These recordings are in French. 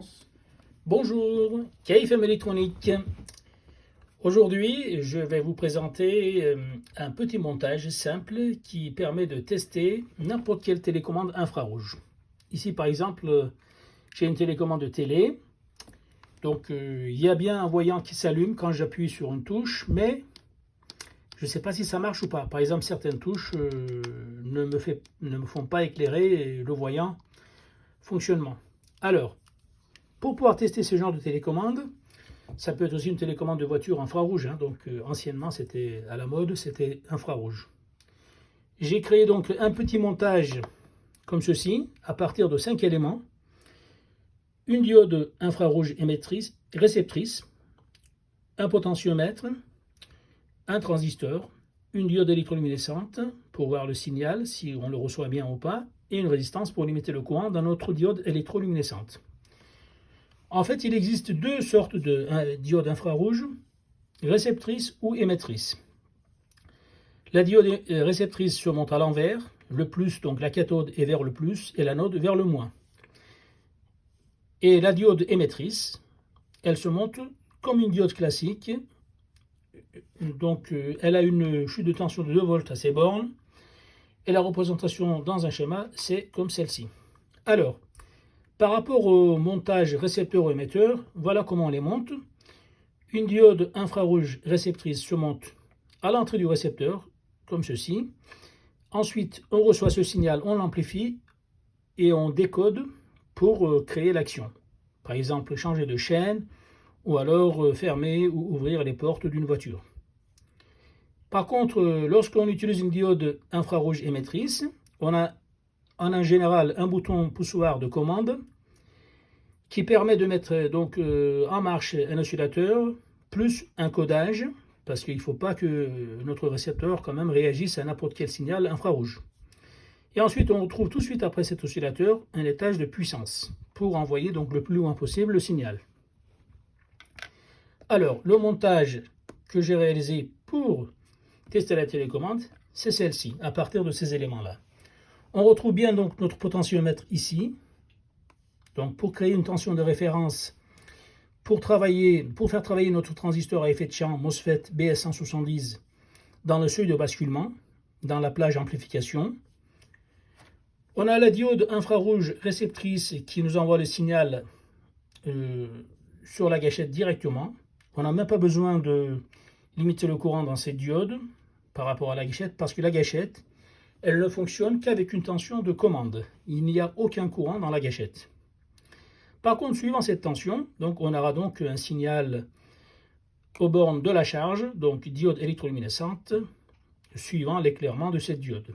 commence. Bonjour, KFM électronique. Aujourd'hui, je vais vous présenter un petit montage simple qui permet de tester n'importe quelle télécommande infrarouge. Ici, par exemple, j'ai une télécommande de télé. Donc, il y a bien un voyant qui s'allume quand j'appuie sur une touche, mais je ne sais pas si ça marche ou pas. Par exemple, certaines touches ne me font pas éclairer le voyant fonctionnement. Alors, pour pouvoir tester ce genre de télécommande, ça peut être aussi une télécommande de voiture infrarouge. Donc, anciennement, c'était à la mode, c'était infrarouge. J'ai créé donc un petit montage comme ceci, à partir de 5 éléments. Une diode infrarouge émettrice, réceptrice, un potentiomètre, un transistor, une diode électroluminescente pour voir le signal, si on le reçoit bien ou pas, et une résistance pour limiter le courant dans notre diode électroluminescente. En fait, il existe deux sortes de diodes infrarouges, réceptrices ou émettrices. La diode réceptrice se montre à l'envers, le plus, donc la cathode est vers le plus et l'anode vers le moins. Et la diode émettrice, elle se montre comme une diode classique. Donc, elle a une chute de tension de 2 volts à ses bornes. Et la représentation dans un schéma, c'est comme celle-ci. Alors, par rapport au montage récepteur-émetteur, voilà comment on les monte. Une diode infrarouge réceptrice se monte à l'entrée du récepteur, comme ceci. Ensuite, on reçoit ce signal, on l'amplifie et on décode pour créer l'action. Par exemple, changer de chaîne ou alors fermer ou ouvrir les portes d'une voiture. Par contre, lorsqu'on utilise une diode infrarouge émettrice, on a en général un bouton poussoir de commande qui permet de mettre donc en marche un oscillateur plus un codage, parce qu'il ne faut pas que notre récepteur quand même réagisse à n'importe quel signal infrarouge. Et ensuite, on retrouve tout de suite après cet oscillateur un étage de puissance pour envoyer donc le plus loin possible le signal. Alors, le montage que j'ai réalisé pour tester la télécommande, c'est celle-ci, à partir de ces éléments-là. On retrouve bien donc notre potentiomètre ici. Donc, pour créer une tension de référence, pour faire travailler notre transistor à effet de champ MOSFET BS170 dans le seuil de basculement, dans la plage amplification. On a la diode infrarouge réceptrice qui nous envoie le signal sur la gâchette directement. On n'a même pas besoin de limiter le courant dans cette diode par rapport à la gâchette, parce que la gâchette, elle ne fonctionne qu'avec une tension de commande. Il n'y a aucun courant dans la gâchette. Par contre, suivant cette tension, donc on aura donc un signal aux bornes de la charge, donc diode électroluminescente, suivant l'éclairement de cette diode.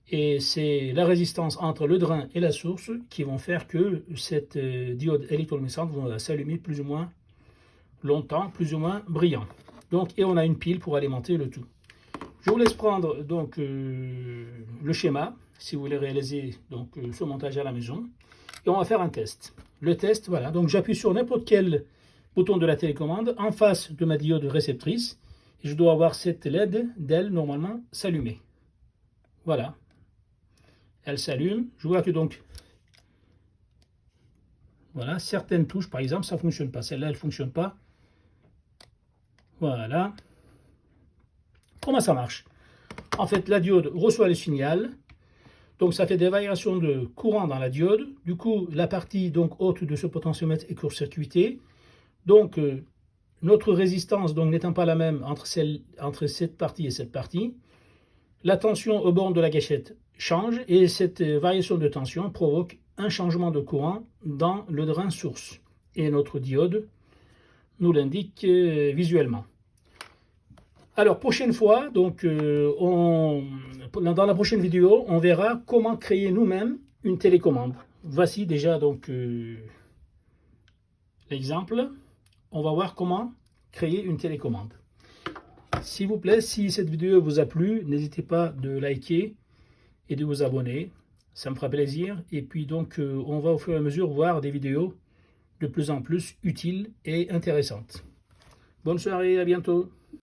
Et c'est la résistance entre le drain et la source qui vont faire que cette diode électroluminescente va s'allumer plus ou moins longtemps, plus ou moins brillant. Donc, et on a une pile pour alimenter le tout. Je vous laisse prendre donc le schéma si vous voulez réaliser donc ce montage à la maison. Et on va faire un test. Le test, voilà. Donc j'appuie sur n'importe quel bouton de la télécommande en face de ma diode réceptrice. Et je dois avoir cette LED d'elle normalement s'allumer. Voilà. Elle s'allume. Je vois que donc, voilà, certaines touches, par exemple, ça ne fonctionne pas. Celle-là, elle ne fonctionne pas. Voilà. Comment ça marche? En fait, la diode reçoit le signal. Donc, ça fait des variations de courant dans la diode. Du coup, la partie donc haute de ce potentiomètre est court-circuitée. Donc, notre résistance n'étant pas la même entre cette partie et cette partie, la tension aux bornes de la gâchette change et cette variation de tension provoque un changement de courant dans le drain source. Et notre diode nous l'indique visuellement. Alors, prochaine fois, donc, dans la prochaine vidéo, on verra comment créer nous-mêmes une télécommande. Voici déjà donc l'exemple. On va voir comment créer une télécommande. S'il vous plaît, si cette vidéo vous a plu, n'hésitez pas de liker et de vous abonner. Ça me fera plaisir. Et puis donc, on va au fur et à mesure voir des vidéos de plus en plus utiles et intéressantes. Bonne soirée, à bientôt.